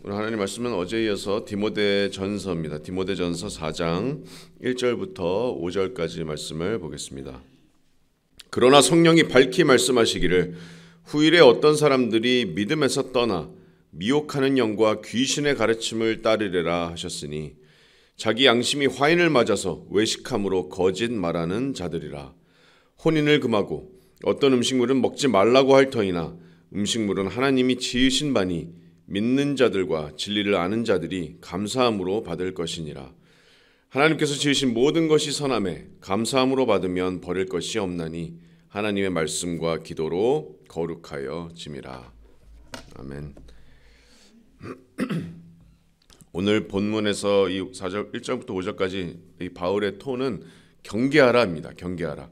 오늘 하나님 말씀은 어제에 이어서 디모데전서입니다. 디모데전서 4장 1절부터 5절까지 말씀을 보겠습니다. 그러나 성령이 밝히 말씀하시기를 후일에 어떤 사람들이 믿음에서 떠나 미혹하는 영과 귀신의 가르침을 따르리라 하셨으니 자기 양심이 화인을 맞아서 외식함으로 거짓 말하는 자들이라. 혼인을 금하고 어떤 음식물은 먹지 말라고 할 터이나 음식물은 하나님이 지으신 바니 믿는 자들과 진리를 아는 자들이 감사함으로 받을 것이니라. 하나님께서 지으신 모든 것이 선함에 감사함으로 받으면 버릴 것이 없나니 하나님의 말씀과 기도로 거룩하여 짐이라. 아멘. 오늘 본문에서 이 4절 1절부터 5절까지 이 바울의 톤은 경계하라입니다. 경계하라.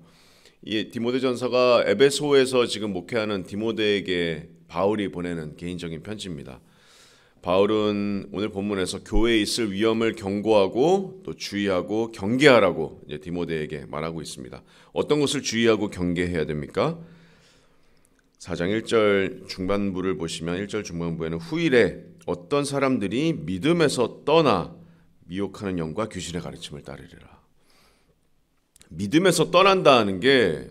이 디모데전서가 에베소에서 지금 목회하는 디모데에게 바울이 보내는 개인적인 편지입니다. 바울은 오늘 본문에서 교회에 있을 위험을 경고하고 또 주의하고 경계하라고 이제 디모데에게 말하고 있습니다. 어떤 것을 주의하고 경계해야 됩니까? 4장 1절 중반부를 보시면 1절 중반부에는 후일에 어떤 사람들이 믿음에서 떠나 미혹하는 영과 귀신의 가르침을 따르리라. 믿음에서 떠난다는 게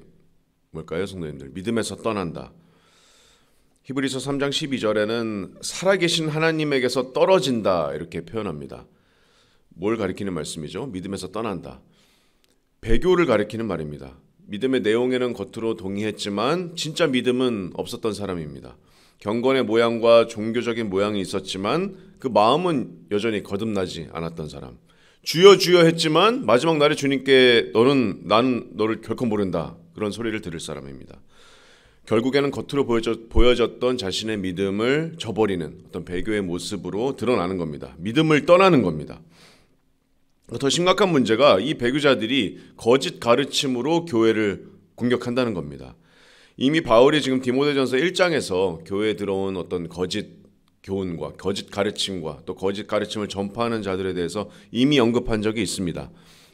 뭘까요, 성도님들? 믿음에서 떠난다. 히브리서 3장 12절에는 살아계신 하나님에게서 떨어진다 이렇게 표현합니다. 뭘 가리키는 말씀이죠? 믿음에서 떠난다. 배교를 가리키는 말입니다. 믿음의 내용에는 겉으로 동의했지만 진짜 믿음은 없었던 사람입니다. 경건의 모양과 종교적인 모양이 있었지만 그 마음은 여전히 거듭나지 않았던 사람. 주여 주여 했지만 마지막 날에 주님께 나는 너를 결코 모른다 그런 소리를 들을 사람입니다. 결국에는 겉으로 보여졌던 자신의 믿음을 저버리는 어떤 배교의 모습으로 드러나는 겁니다. 믿음을 떠나는 겁니다. 더 심각한 문제가 이 배교자들이 거짓 가르침으로 교회를 공격한다는 겁니다. 이미 바울이 지금 디모데전서 1장에서 교회에 들어온 어떤 거짓 교훈과 거짓 가르침과 또 거짓 가르침을 전파하는 자들에 대해서 이미 언급한 적이 있습니다.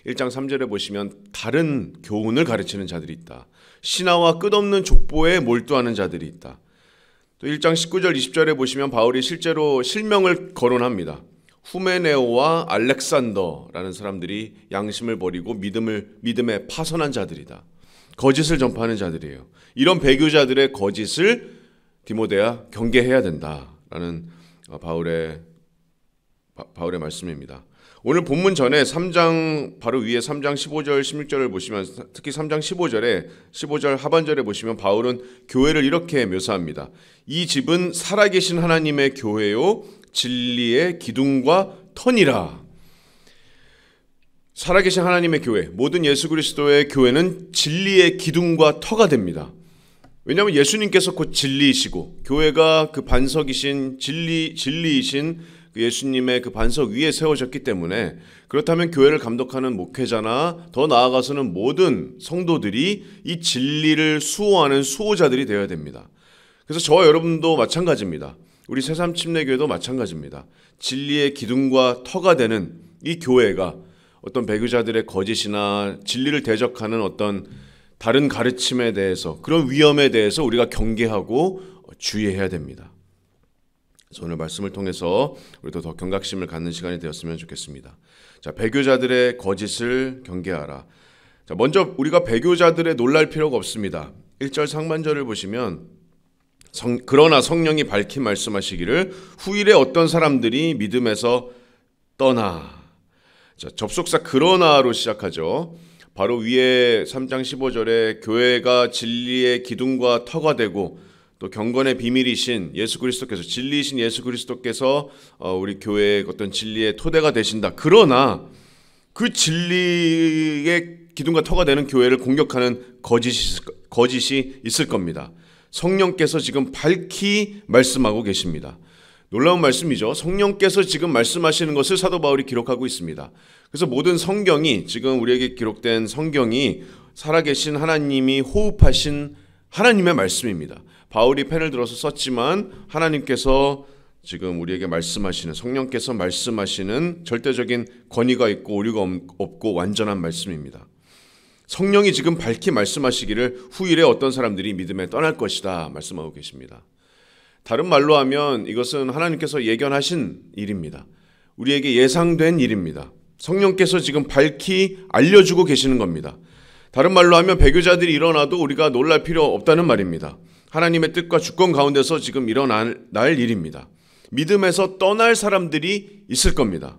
1장 3절에 보시면 다른 교훈을 가르치는 자들이 있다. 신화와 끝없는 족보에 몰두하는 자들이 있다. 또 1장 19절 20절에 보시면 바울이 실제로 실명을 거론합니다. 후메네오와 알렉산더라는 사람들이 양심을 버리고 믿음에 파선한 자들이다. 거짓을 전파하는 자들이에요. 이런 배교자들의 거짓을 디모데야 경계해야 된다라는 바울의 말씀입니다. 오늘 본문 전에 3장 바로 위에 3장 15절 16절을 보시면 특히 3장 15절 하반절에 보시면 바울은 교회를 이렇게 묘사합니다. 이 집은 살아계신 하나님의 교회요 진리의 기둥과 터니라. 살아계신 하나님의 교회, 모든 예수 그리스도의 교회는 진리의 기둥과 터가 됩니다. 왜냐하면 예수님께서 곧 진리이시고 교회가 그 반석이신 진리이신 예수님의 그 반석 위에 세워졌기 때문에 그렇다면 교회를 감독하는 목회자나 더 나아가서는 모든 성도들이 이 진리를 수호하는 수호자들이 되어야 됩니다. 그래서 저와 여러분도 마찬가지입니다. 우리 새삼 침례교회도 마찬가지입니다. 진리의 기둥과 터가 되는 이 교회가 어떤 배교자들의 거짓이나 진리를 대적하는 어떤 다른 가르침에 대해서 그런 위험에 대해서 우리가 경계하고 주의해야 됩니다. 그래서 오늘 말씀을 통해서 우리도 더 경각심을 갖는 시간이 되었으면 좋겠습니다. 자, 배교자들의 거짓을 경계하라. 자, 먼저 우리가 배교자들의 놀랄 필요가 없습니다. 1절 상반절을 보시면 그러나 성령이 밝히 말씀하시기를 후일에 어떤 사람들이 믿음에서 떠나. 자, 접속사 그러나로 시작하죠. 바로 위에 3장 15절에 교회가 진리의 기둥과 터가 되고 또 경건의 비밀이신 예수 그리스도께서 진리이신 예수 그리스도께서 우리 교회의 어떤 진리의 토대가 되신다. 그러나 그 진리의 기둥과 터가 되는 교회를 공격하는 거짓이 있을 겁니다. 성령께서 지금 밝히 말씀하고 계십니다. 놀라운 말씀이죠. 성령께서 지금 말씀하시는 것을 사도 바울이 기록하고 있습니다. 그래서 모든 성경이 지금 우리에게 기록된 성경이 살아계신 하나님이 호흡하신 하나님의 말씀입니다. 바울이 펜을 들어서 썼지만 하나님께서 지금 우리에게 말씀하시는 성령께서 말씀하시는 절대적인 권위가 있고 오류가 없고 완전한 말씀입니다. 성령이 지금 밝히 말씀하시기를 후일에 어떤 사람들이 믿음에 떠날 것이다 말씀하고 계십니다. 다른 말로 하면 이것은 하나님께서 예견하신 일입니다. 우리에게 예상된 일입니다. 성령께서 지금 밝히 알려주고 계시는 겁니다. 다른 말로 하면 배교자들이 일어나도 우리가 놀랄 필요 없다는 말입니다. 하나님의 뜻과 주권 가운데서 지금 일어날 일입니다. 믿음에서 떠날 사람들이 있을 겁니다.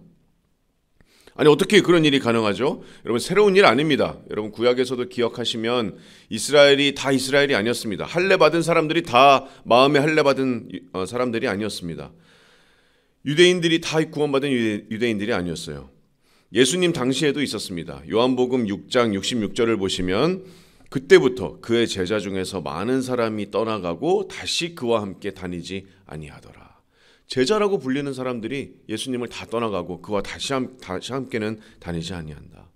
아니 어떻게 그런 일이 가능하죠? 여러분 새로운 일 아닙니다. 여러분 구약에서도 기억하시면 이스라엘이 다 이스라엘이 아니었습니다. 할례 받은 사람들이 다 마음에 할례 받은 사람들이 아니었습니다. 유대인들이 다 구원받은 유대인들이 아니었어요. 예수님 당시에도 있었습니다. 요한복음 6장 66절을 보시면 그때부터 그의 제자 중에서 많은 사람이 떠나가고 다시 그와 함께 다니지 아니하더라. 제자라고 불리는 사람들이 예수님을 다 떠나가고 그와 다시 함께는 다니지 아니한다.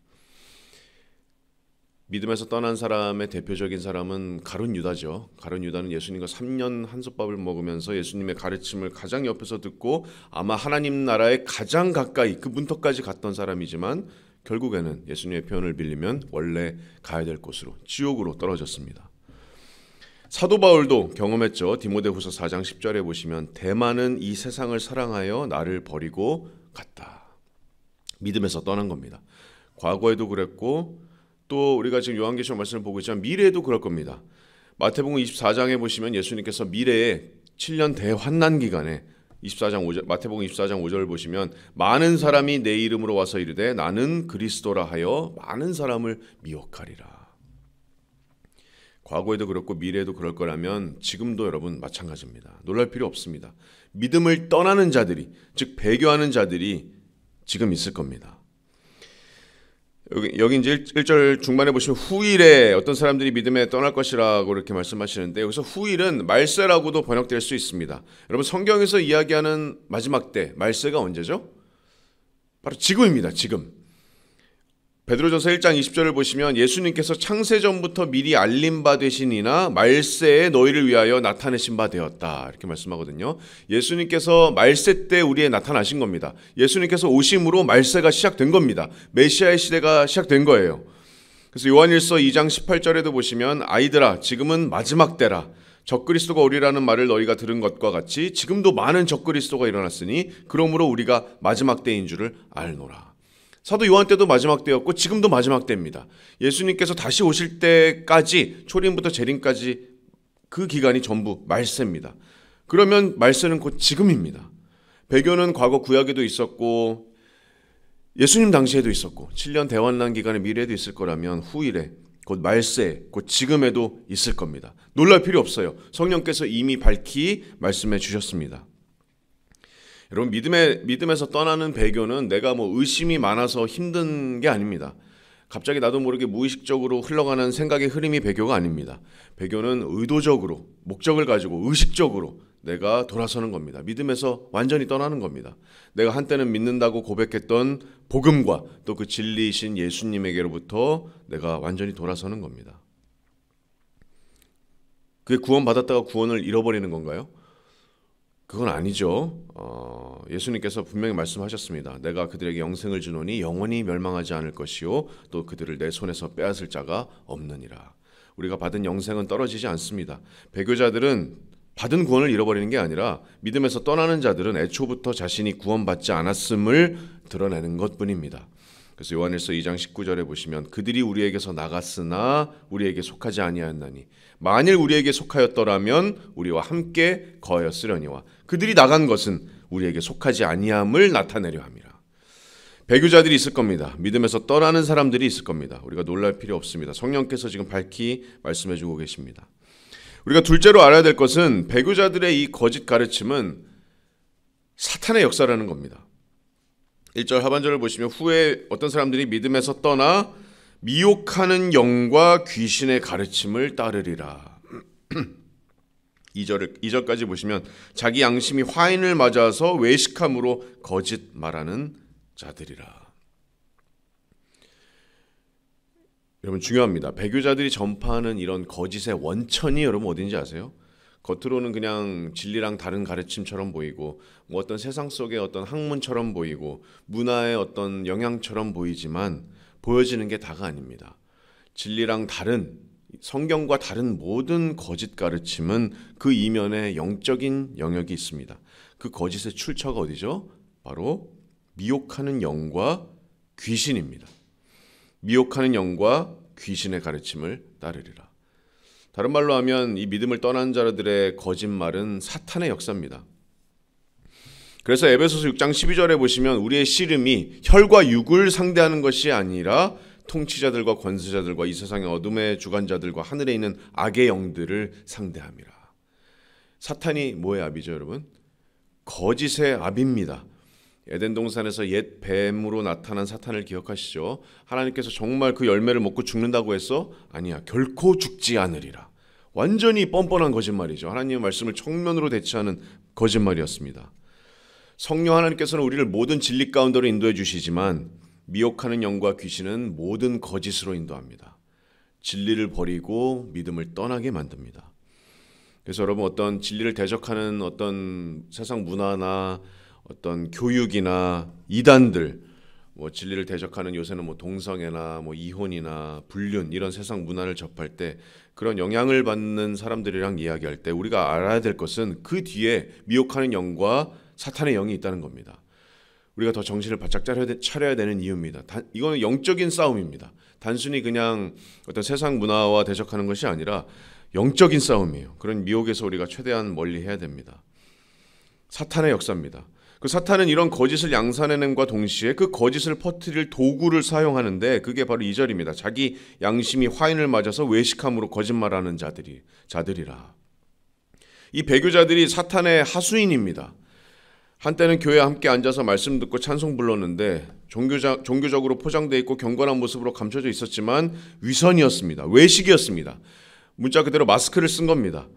믿음에서 떠난 사람의 대표적인 사람은 가룟 유다죠. 가룟 유다는 예수님과 3년 한솥밥을 먹으면서 예수님의 가르침을 가장 옆에서 듣고 아마 하나님 나라에 가장 가까이 그 문턱까지 갔던 사람이지만 결국에는 예수님의 표현을 빌리면 원래 가야 될 곳으로 지옥으로 떨어졌습니다. 사도 바울도 경험했죠. 디모데후서 4장 10절에 보시면 대만은 이 세상을 사랑하여 나를 버리고 갔다. 믿음에서 떠난 겁니다. 과거에도 그랬고 또 우리가 지금 요한계시록 말씀을 보고 있지만 미래에도 그럴 겁니다. 마태복음 24장에 보시면 예수님께서 미래에 7년 대환난 기간에 마태복음 24장 5절을 보시면 많은 사람이 내 이름으로 와서 이르되 나는 그리스도라 하여 많은 사람을 미혹하리라. 과거에도 그렇고 미래에도 그럴 거라면 지금도 여러분 마찬가지입니다. 놀랄 필요 없습니다. 믿음을 떠나는 자들이 즉 배교하는 자들이 지금 있을 겁니다. 여기 이제 1절 중반에 보시면 후일에 어떤 사람들이 믿음에 떠날 것이라고 이렇게 말씀하시는데 여기서 후일은 말세라고도 번역될 수 있습니다. 여러분 성경에서 이야기하는 마지막 때 말세가 언제죠? 바로 지금입니다. 지금. 베드로전서 1장 20절을 보시면 예수님께서 창세전부터 미리 알린 바 되시니나 말세에 너희를 위하여 나타내신 바 되었다. 이렇게 말씀하거든요. 예수님께서 말세 때 우리에 나타나신 겁니다. 예수님께서 오심으로 말세가 시작된 겁니다. 메시아의 시대가 시작된 거예요. 그래서 요한일서 2장 18절에도 보시면 아이들아 지금은 마지막 때라. 적그리스도가 오리라는 말을 너희가 들은 것과 같이 지금도 많은 적그리스도가 일어났으니 그러므로 우리가 마지막 때인 줄을 알노라. 사도 요한 때도 마지막 때였고 지금도 마지막 때입니다. 예수님께서 다시 오실 때까지 초림부터 재림까지 그 기간이 전부 말세입니다. 그러면 말세는 곧 지금입니다. 배교는 과거 구약에도 있었고 예수님 당시에도 있었고 7년 대환난 기간의 미래에도 있을 거라면 후일에 곧 말세 곧 지금에도 있을 겁니다. 놀랄 필요 없어요. 성령께서 이미 밝히 말씀해 주셨습니다. 여러분 믿음에서 떠나는 배교는 내가 의심이 많아서 힘든 게 아닙니다. 갑자기 나도 모르게 무의식적으로 흘러가는 생각의 흐름이 배교가 아닙니다. 배교는 의도적으로 목적을 가지고 의식적으로 내가 돌아서는 겁니다. 믿음에서 완전히 떠나는 겁니다. 내가 한때는 믿는다고 고백했던 복음과 또 그 진리이신 예수님에게로부터 내가 완전히 돌아서는 겁니다. 그게 구원받았다가 구원을 잃어버리는 건가요? 그건 아니죠. 예수님께서 분명히 말씀하셨습니다. 내가 그들에게 영생을 주노니 영원히 멸망하지 않을 것이요 또 그들을 내 손에서 빼앗을 자가 없느니라. 우리가 받은 영생은 떨어지지 않습니다. 배교자들은 받은 구원을 잃어버리는 게 아니라 믿음에서 떠나는 자들은 애초부터 자신이 구원받지 않았음을 드러내는 것뿐입니다. 그래서 요한일서 2장 19절에 보시면 그들이 우리에게서 나갔으나 우리에게 속하지 아니하였나니 만일 우리에게 속하였더라면 우리와 함께 거하였으려니와 그들이 나간 것은 우리에게 속하지 아니함을 나타내려 함이라. 배교자들이 있을 겁니다. 믿음에서 떠나는 사람들이 있을 겁니다. 우리가 놀랄 필요 없습니다. 성령께서 지금 밝히 말씀해 주고 계십니다. 우리가 둘째로 알아야 될 것은 배교자들의 이 거짓 가르침은 사탄의 역사라는 겁니다. 1절 하반절을 보시면 후에 어떤 사람들이 믿음에서 떠나 미혹하는 영과 귀신의 가르침을 따르리라. 2절까지 보시면 자기 양심이 화인을 맞아서 외식함으로 거짓 말하는 자들이라. 여러분 중요합니다. 배교자들이 전파하는 이런 거짓의 원천이 여러분 어딘지 아세요? 겉으로는 그냥 진리랑 다른 가르침처럼 보이고 어떤 세상 속의 어떤 학문처럼 보이고 문화의 어떤 영향처럼 보이지만 보여지는 게 다가 아닙니다. 진리랑 다른 성경과 다른 모든 거짓 가르침은 그 이면에 영적인 영역이 있습니다. 그 거짓의 출처가 어디죠? 바로 미혹하는 영과 귀신입니다. 미혹하는 영과 귀신의 가르침을 따르리라. 다른 말로 하면 이 믿음을 떠난 자들의 거짓말은 사탄의 역사입니다. 그래서 에베소서 6장 12절에 보시면 우리의 씨름이 혈과 육을 상대하는 것이 아니라 통치자들과 권세자들과 이 세상의 어둠의 주관자들과 하늘에 있는 악의 영들을 상대함이라. 사탄이 뭐의 압이죠, 여러분? 거짓의 압입니다. 에덴 동산에서 옛 뱀으로 나타난 사탄을 기억하시죠? 하나님께서 정말 그 열매를 먹고 죽는다고 했어? 아니야, 결코 죽지 않으리라. 완전히 뻔뻔한 거짓말이죠. 하나님의 말씀을 정면으로 대치하는 거짓말이었습니다. 성령 하나님께서는 우리를 모든 진리 가운데로 인도해 주시지만 미혹하는 영과 귀신은 모든 거짓으로 인도합니다. 진리를 버리고 믿음을 떠나게 만듭니다. 그래서 여러분, 어떤 진리를 대적하는 어떤 세상 문화나 어떤 교육이나 이단들, 진리를 대적하는 요새는 동성애나 이혼이나 불륜 이런 세상 문화를 접할 때 그런 영향을 받는 사람들이랑 이야기할 때 우리가 알아야 될 것은 그 뒤에 미혹하는 영과 사탄의 영이 있다는 겁니다. 우리가 더 정신을 바짝 차려야 되는 이유입니다. 이거는 영적인 싸움입니다. 단순히 그냥 어떤 세상 문화와 대적하는 것이 아니라 영적인 싸움이에요. 그런 미혹에서 우리가 최대한 멀리 해야 됩니다. 사탄의 역사입니다. 그 사탄은 이런 거짓을 양산해냄과 동시에 그 거짓을 퍼뜨릴 도구를 사용하는데 그게 바로 2절입니다. 자기 양심이 화인을 맞아서 외식함으로 거짓말하는 자들이라. 이 배교자들이 사탄의 하수인입니다. 한때는 교회에 함께 앉아서 말씀 듣고 찬송 불렀는데 종교적으로 포장되어 있고 경건한 모습으로 감춰져 있었지만 위선이었습니다. 외식이었습니다. 문자 그대로 마스크를 쓴 겁니다.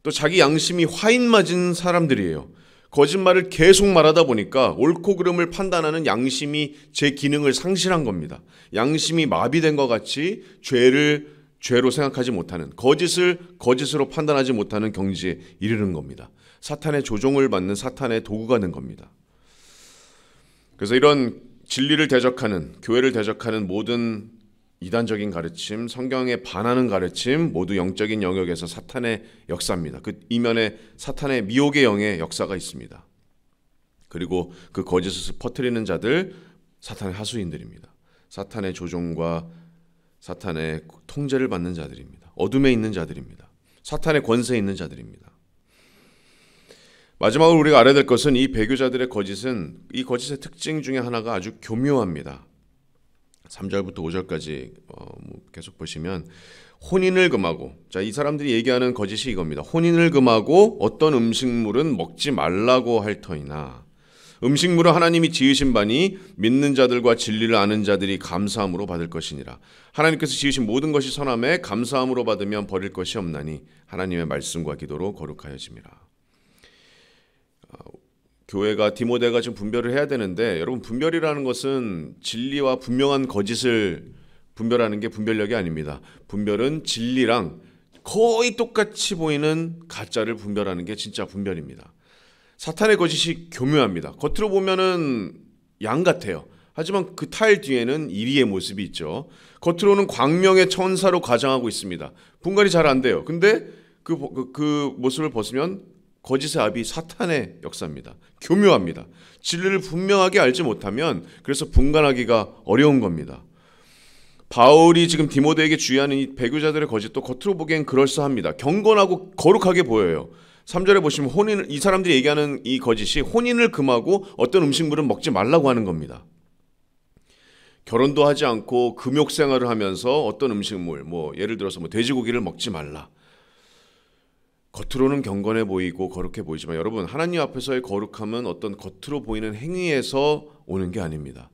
또 자기 양심이 화인 맞은 사람들이에요. 거짓말을 계속 말하다 보니까 옳고 그름을 판단하는 양심이 제 기능을 상실한 겁니다. 양심이 마비된 것 같이 죄를 죄로 생각하지 못하는, 거짓을 거짓으로 판단하지 못하는 경지에 이르는 겁니다. 사탄의 조종을 받는 사탄의 도구가 된 겁니다. 그래서 이런 진리를 대적하는, 교회를 대적하는 모든 이단적인 가르침, 성경에 반하는 가르침 모두 영적인 영역에서 사탄의 역사입니다. 그 이면에 사탄의 미혹의 영의 역사가 있습니다. 그리고 그 거짓을 퍼뜨리는 자들, 사탄의 하수인들입니다. 사탄의 조종과 사탄의 통제를 받는 자들입니다. 어둠에 있는 자들입니다. 사탄의 권세에 있는 자들입니다. 마지막으로 우리가 알아야 될 것은 이 배교자들의 거짓은, 이 거짓의 특징 중에 하나가 아주 교묘합니다. 3절부터 5절까지 계속 보시면 혼인을 금하고, 자, 이 사람들이 얘기하는 거짓이 이겁니다. 혼인을 금하고 어떤 음식물은 먹지 말라고 할 터이나 음식물은 하나님이 지으신 바니 믿는 자들과 진리를 아는 자들이 감사함으로 받을 것이니라. 하나님께서 지으신 모든 것이 선함에 감사함으로 받으면 버릴 것이 없나니 하나님의 말씀과 기도로 거룩하여짐이라. 교회가, 디모데가 지금 분별을 해야 되는데, 여러분, 분별이라는 것은 진리와 분명한 거짓을 분별하는 게 분별력이 아닙니다. 분별은 진리랑 거의 똑같이 보이는 가짜를 분별하는 게 진짜 분별입니다. 사탄의 거짓이 교묘합니다. 겉으로 보면은 양 같아요. 하지만 그 탈 뒤에는 이리의 모습이 있죠. 겉으로는 광명의 천사로 가장하고 있습니다. 분간이 잘 안 돼요. 근데 그 모습을 벗으면 거짓의 압이 사탄의 역사입니다. 교묘합니다. 진리를 분명하게 알지 못하면 그래서 분간하기가 어려운 겁니다. 바울이 지금 디모데에게 주의하는 이 배교자들의 거짓도 겉으로 보기엔 그럴싸합니다. 경건하고 거룩하게 보여요. 3절에 보시면 이 사람들이 얘기하는 이 거짓이 혼인을 금하고 어떤 음식물은 먹지 말라고 하는 겁니다. 결혼도 하지 않고 금욕 생활을 하면서 어떤 음식물, 예를 들어서 돼지고기를 먹지 말라. 겉으로는 경건해 보이고 거룩해 보이지만 여러분, 하나님 앞에서의 거룩함은 어떤 겉으로 보이는 행위에서 오는 게 아닙니다.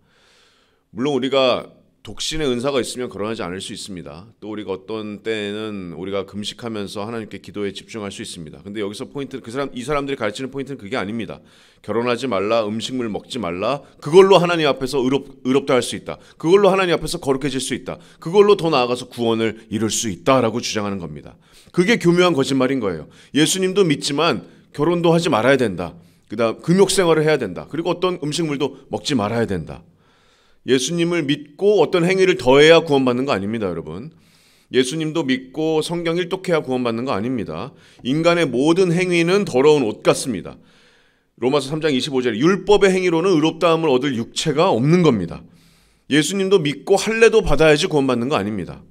물론 우리가 독신의 은사가 있으면 결혼하지 않을 수 있습니다. 또 우리가 어떤 때에는 우리가 금식하면서 하나님께 기도에 집중할 수 있습니다. 근데 여기서 포인트, 이 사람들이 가르치는 포인트는 그게 아닙니다. 결혼하지 말라, 음식물 먹지 말라, 그걸로 하나님 앞에서 의롭다 할 수 있다. 그걸로 하나님 앞에서 거룩해질 수 있다. 그걸로 더 나아가서 구원을 이룰 수 있다라고 주장하는 겁니다. 그게 교묘한 거짓말인 거예요. 예수님도 믿지만 결혼도 하지 말아야 된다. 그다음 금욕 생활을 해야 된다. 그리고 어떤 음식물도 먹지 말아야 된다. 예수님을 믿고 어떤 행위를 더해야 구원받는 거 아닙니다, 여러분. 예수님도 믿고 성경 일독해야 구원받는 거 아닙니다. 인간의 모든 행위는 더러운 옷 같습니다. 로마서 3장 25절에 율법의 행위로는 의롭다함을 얻을 육체가 없는 겁니다. 예수님도 믿고 할례도 받아야지 구원받는 거 아닙니다.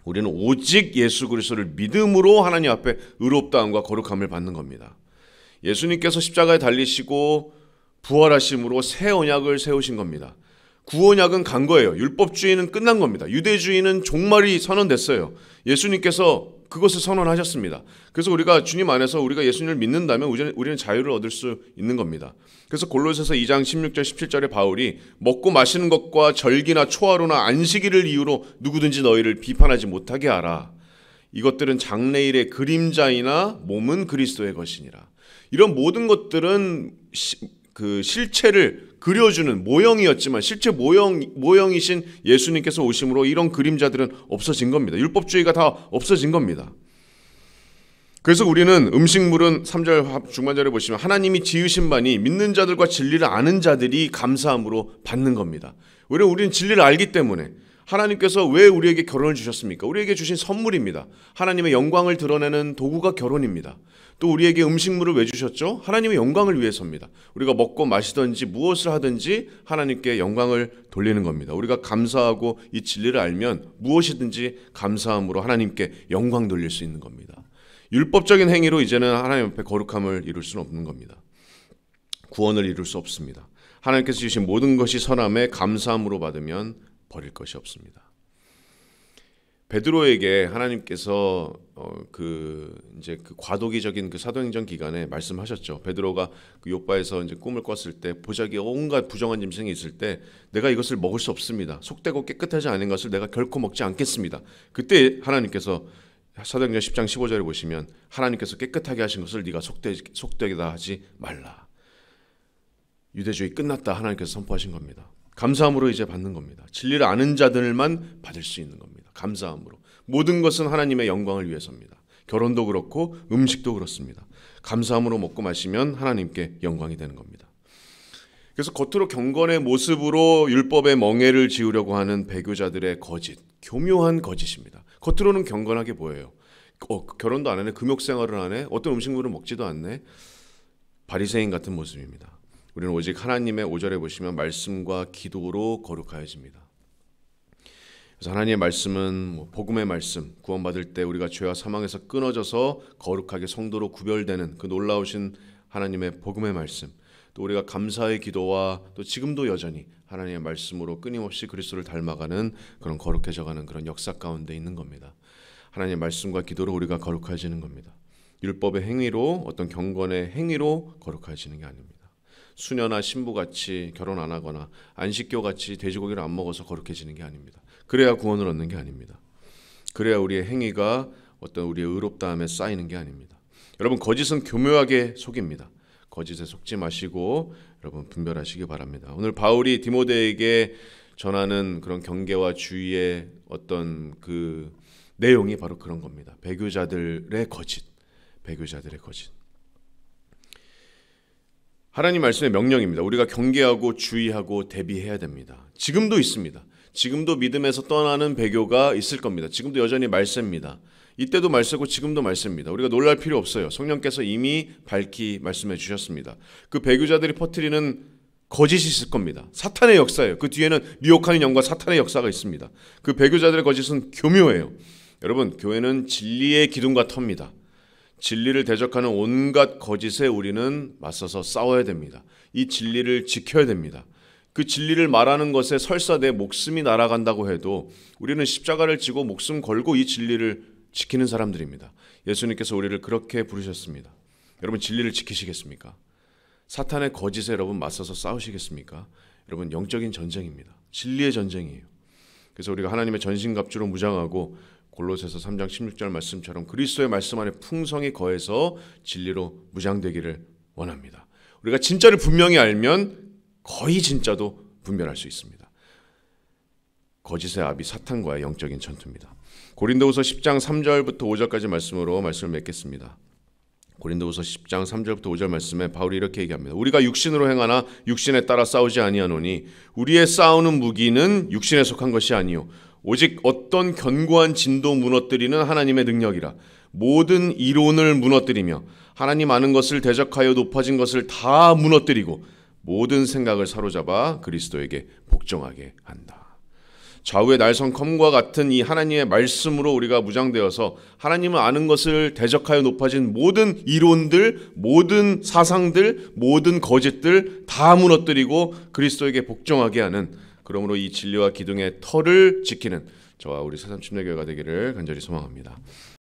우리는 오직 예수 그리스도를 믿음으로 하나님 앞에 의롭다함과 거룩함을 받는 겁니다. 예수님께서 십자가에 달리시고 부활하심으로 새 언약을 세우신 겁니다. 구원약은 간 거예요. 율법주의는 끝난 겁니다. 유대주의는 종말이 선언됐어요. 예수님께서 그것을 선언하셨습니다. 그래서 우리가 주님 안에서 우리가 예수님을 믿는다면 우리는 자유를 얻을 수 있는 겁니다. 그래서 골로새서 2장 16절 17절에 바울이 먹고 마시는 것과 절기나 초하루나 안식일을 이유로 누구든지 너희를 비판하지 못하게 하라. 이것들은 장래일의 그림자이나 몸은 그리스도의 것이니라. 이런 모든 것들은 그 실체를 그려주는 모형이었지만 실제 모형이신 예수님께서 오심으로 이런 그림자들은 없어진 겁니다. 율법주의가 다 없어진 겁니다. 그래서 우리는 음식물은 3절 중반절에 보시면 하나님이 지으신 바니 믿는 자들과 진리를 아는 자들이 감사함으로 받는 겁니다. 왜냐하면 우리는 진리를 알기 때문에. 하나님께서 왜 우리에게 결혼을 주셨습니까? 우리에게 주신 선물입니다. 하나님의 영광을 드러내는 도구가 결혼입니다. 또 우리에게 음식물을 왜 주셨죠? 하나님의 영광을 위해서입니다. 우리가 먹고 마시든지 무엇을 하든지 하나님께 영광을 돌리는 겁니다. 우리가 감사하고 이 진리를 알면 무엇이든지 감사함으로 하나님께 영광 돌릴 수 있는 겁니다. 율법적인 행위로 이제는 하나님 앞에 거룩함을 이룰 수는 없는 겁니다. 구원을 이룰 수 없습니다. 하나님께서 주신 모든 것이 선함에 감사함으로 받으면 버릴 것이 없습니다. 베드로에게 하나님께서 이제 그 과도기적인 그 사도행전 기간에 말씀하셨죠. 베드로가 그 요바에서 이제 꿈을 꿨을 때 보자기에 온갖 부정한 짐승이 있을 때 내가 이것을 먹을 수 없습니다. 속되고 깨끗하지 않은 것을 내가 결코 먹지 않겠습니다. 그때 하나님께서 사도행전 10장 15절에 보시면 하나님께서 깨끗하게 하신 것을 네가 속되다 하지 말라. 유대주의 끝났다 하나님께서 선포하신 겁니다. 감사함으로 이제 받는 겁니다. 진리를 아는 자들만 받을 수 있는 겁니다. 감사함으로. 모든 것은 하나님의 영광을 위해서입니다. 결혼도 그렇고 음식도 그렇습니다. 감사함으로 먹고 마시면 하나님께 영광이 되는 겁니다. 그래서 겉으로 경건의 모습으로 율법의 멍에를 지우려고 하는 배교자들의 거짓, 교묘한 거짓입니다. 겉으로는 경건하게 보여요. 결혼도 안 하네, 금욕생활을 하네, 어떤 음식물을 먹지도 않네. 바리새인 같은 모습입니다. 우리는 오직 하나님의 5절에 보시면 말씀과 기도로 거룩하여집니다. 그래서 하나님의 말씀은 복음의 말씀, 구원받을 때 우리가 죄와 사망에서 끊어져서 거룩하게 성도로 구별되는 그 놀라우신 하나님의 복음의 말씀, 또 우리가 감사의 기도와 또 지금도 여전히 하나님의 말씀으로 끊임없이 그리스도를 닮아가는 그런 거룩해져가는 그런 역사 가운데 있는 겁니다. 하나님의 말씀과 기도로 우리가 거룩해지는 겁니다. 율법의 행위로 어떤 경건의 행위로 거룩해지는 게 아닙니다. 수녀나 신부같이 결혼 안 하거나 안식교같이 돼지고기를 안 먹어서 거룩해지는 게 아닙니다. 그래야 구원을 얻는 게 아닙니다. 그래야 우리의 행위가 어떤 우리의 의롭다함에 쌓이는 게 아닙니다. 여러분, 거짓은 교묘하게 속입니다. 거짓에 속지 마시고 여러분 분별하시기 바랍니다. 오늘 바울이 디모데에게 전하는 그런 경계와 주의의 어떤 그 내용이 바로 그런 겁니다. 배교자들의 거짓, 배교자들의 거짓. 하나님 말씀의 명령입니다. 우리가 경계하고 주의하고 대비해야 됩니다. 지금도 있습니다. 지금도 믿음에서 떠나는 배교가 있을 겁니다. 지금도 여전히 말세입니다. 이때도 말세고 지금도 말세입니다. 우리가 놀랄 필요 없어요. 성령께서 이미 밝히 말씀해 주셨습니다. 그 배교자들이 퍼뜨리는 거짓이 있을 겁니다. 사탄의 역사예요. 그 뒤에는 미혹하는 영과 사탄의 역사가 있습니다. 그 배교자들의 거짓은 교묘해요. 여러분, 교회는 진리의 기둥과 터입니다. 진리를 대적하는 온갖 거짓에 우리는 맞서서 싸워야 됩니다. 이 진리를 지켜야 됩니다. 그 진리를 말하는 것에 설사 내 목숨이 날아간다고 해도 우리는 십자가를 지고 목숨 걸고 이 진리를 지키는 사람들입니다. 예수님께서 우리를 그렇게 부르셨습니다. 여러분, 진리를 지키시겠습니까? 사탄의 거짓에 여러분 맞서서 싸우시겠습니까? 여러분, 영적인 전쟁입니다. 진리의 전쟁이에요. 그래서 우리가 하나님의 전신갑주로 무장하고 골로새서 3장 16절 말씀처럼 그리스도의 말씀 안에 풍성히 거해서 진리로 무장되기를 원합니다. 우리가 진짜를 분명히 알면 거의 진짜도 분별할 수 있습니다. 거짓의 아비 사탄과의 영적인 전투입니다. 고린도후서 10장 3절부터 5절까지 말씀으로 말씀을 맺겠습니다. 고린도후서 10장 3절부터 5절 말씀에 바울이 이렇게 얘기합니다. 우리가 육신으로 행하나 육신에 따라 싸우지 아니하노니 우리의 싸우는 무기는 육신에 속한 것이 아니요 오직 어떤 견고한 진도 무너뜨리는 하나님의 능력이라. 모든 이론을 무너뜨리며 하나님 아는 것을 대적하여 높아진 것을 다 무너뜨리고 모든 생각을 사로잡아 그리스도에게 복종하게 한다. 좌우의 날성컴과 같은 이 하나님의 말씀으로 우리가 무장되어서 하나님을 아는 것을 대적하여 높아진 모든 이론들, 모든 사상들, 모든 거짓들 다 무너뜨리고 그리스도에게 복종하게 하는, 그러므로 이 진리와 기둥의 터를 지키는 저와 우리 새삼침례교회가 되기를 간절히 소망합니다.